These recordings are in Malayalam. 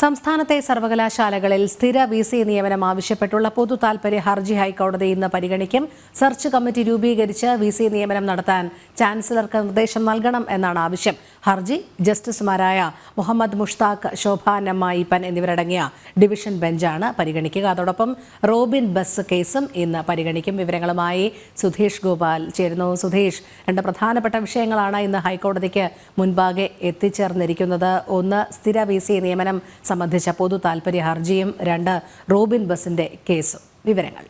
സംസ്ഥാനത്തെ സർവകലാശാലകളിൽ സ്ഥിര വിസി നിയമനം ആവശ്യപ്പെട്ടുള്ള പൊതു താൽപര്യ ഹർജി ഹൈക്കോടതി ഇന്ന് പരിഗണിക്കും. സെർച്ച് കമ്മിറ്റി രൂപീകരിച്ച് വിസി നിയമനം നടത്താൻ ചാൻസലർക്ക് നിർദ്ദേശം നൽകണം എന്നാണ് ആവശ്യം. ഹർജി ജസ്റ്റിസുമാരായ മുഹമ്മദ് മുഷ്താഖ്, ശോഭ നമ്മായിപ്പൻ എന്നിവരടങ്ങിയ ഡിവിഷൻ ബെഞ്ചാണ് പരിഗണിക്കുക. അതോടൊപ്പം റോബിൻ ബസ് കേസും ഇന്ന് പരിഗണിക്കും. വിവരങ്ങളുമായി സുധീഷ് ഗോപാൽ ചേരുന്നു. സുധീഷ്, രണ്ട് പ്രധാനപ്പെട്ട വിഷയങ്ങളാണ് ഇന്ന് ഹൈക്കോടതിക്ക് മുൻപാകെ എത്തിച്ചേർന്നിരിക്കുന്നത്. ഒന്ന്, സ്ഥിര വിസി നിയമനം സംബന്ധിച്ച പൊതു താൽപര്യ ഹർജിയും, രണ്ട്, റോബിൻ ബസിന്റെ കേസും. വിവരങ്ങൾ.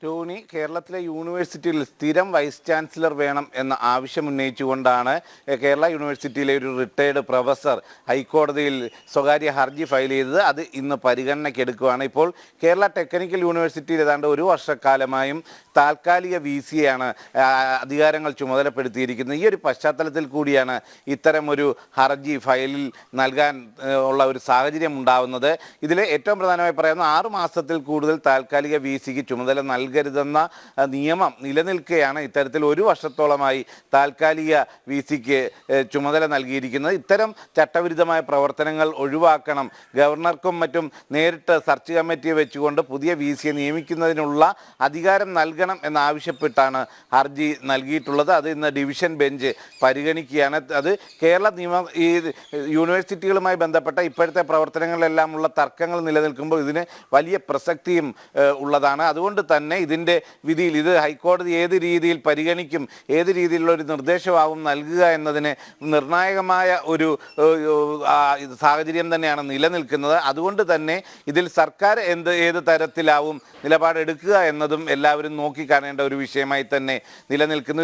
ടോണി, കേരളത്തിലെ യൂണിവേഴ്സിറ്റിയിൽ സ്ഥിരം വൈസ് ചാൻസലർ വേണം എന്ന ആവശ്യം ഉന്നയിച്ചുകൊണ്ടാണ് കേരള യൂണിവേഴ്സിറ്റിയിലെ ഒരു റിട്ടയർഡ് പ്രൊഫസർ ഹൈക്കോടതിയിൽ സ്വകാര്യ ഹർജി ഫയൽ ചെയ്തത്. അത് ഇന്ന് പരിഗണനയ്ക്കെടുക്കുകയാണ്. ഇപ്പോൾ കേരള ടെക്നിക്കൽ യൂണിവേഴ്സിറ്റിയിൽ ഏതാണ്ട് ഒരു വർഷക്കാലമായും താൽക്കാലിക വിസിയാണ് അധികാരങ്ങൾ ചുമതലപ്പെടുത്തിയിരിക്കുന്നത്. ഈ ഒരു പശ്ചാത്തലത്തിൽ കൂടിയാണ് ഇത്തരമൊരു ഹർജി ഫയലിൽ നൽകാൻ ഉള്ള ഒരു സാഹചര്യം ഉണ്ടാവുന്നത്. ഇതിൽ ഏറ്റവും പ്രധാനമായി പറയുന്നത് 6 മാസത്തിൽ കൂടുതൽ താൽക്കാലിക വിസിക്ക് ചുമതല നൽകരുതെന്ന നിയമം നിലനിൽക്കുകയാണ്. ഇത്തരത്തിൽ 1 വർഷത്തോളമായി താൽക്കാലിക വിസിക്ക് ചുമതല നൽകിയിരിക്കുന്നത്. ഇത്തരം ചട്ടവിരുദ്ധമായ പ്രവർത്തനങ്ങൾ ഒഴിവാക്കണം, ഗവർണർക്കും മറ്റും നേരിട്ട് സെർച്ച് കമ്മിറ്റിയെ വെച്ചുകൊണ്ട് പുതിയ വിസിയെ നിയമിക്കുന്നതിനുള്ള അധികാരം നൽകണം എന്നാവശ്യപ്പെട്ടാണ് ഹർജി നൽകിയിട്ടുള്ളത്. അത് ഇന്ന് ഡിവിഷൻ ബെഞ്ച് പരിഗണിക്കുകയാണ്. അത് കേരള ഈ യൂണിവേഴ്സിറ്റികളുമായി ബന്ധപ്പെട്ട ഇപ്പോഴത്തെ പ്രവർത്തനങ്ങളിലെല്ലാമുള്ള തർക്കങ്ങൾ നിലനിൽക്കുമ്പോൾ ഇതിന് വലിയ പ്രസക്തിയും ഉള്ളതാണ്. അതുകൊണ്ട് തന്നെ ഇതിൻ്റെ വിധിയിൽ ഇത് ഹൈക്കോടതി ഏത് രീതിയിൽ പരിഗണിക്കും, ഏത് രീതിയിലുള്ള ഒരു നിർദ്ദേശമാവും നൽകുക എന്നതിന് നിർണായകമായ ഒരു സാഹചര്യം തന്നെയാണ് നിലനിൽക്കുന്നത്. അതുകൊണ്ട് തന്നെ ഇതിൽ സർക്കാർ ഏത് തരത്തിലാവും നിലപാടെടുക്കുക എന്നതും എല്ലാവരും നോക്കിക്കാണേണ്ട ഒരു വിഷയമായി തന്നെ നിലനിൽക്കുന്നു.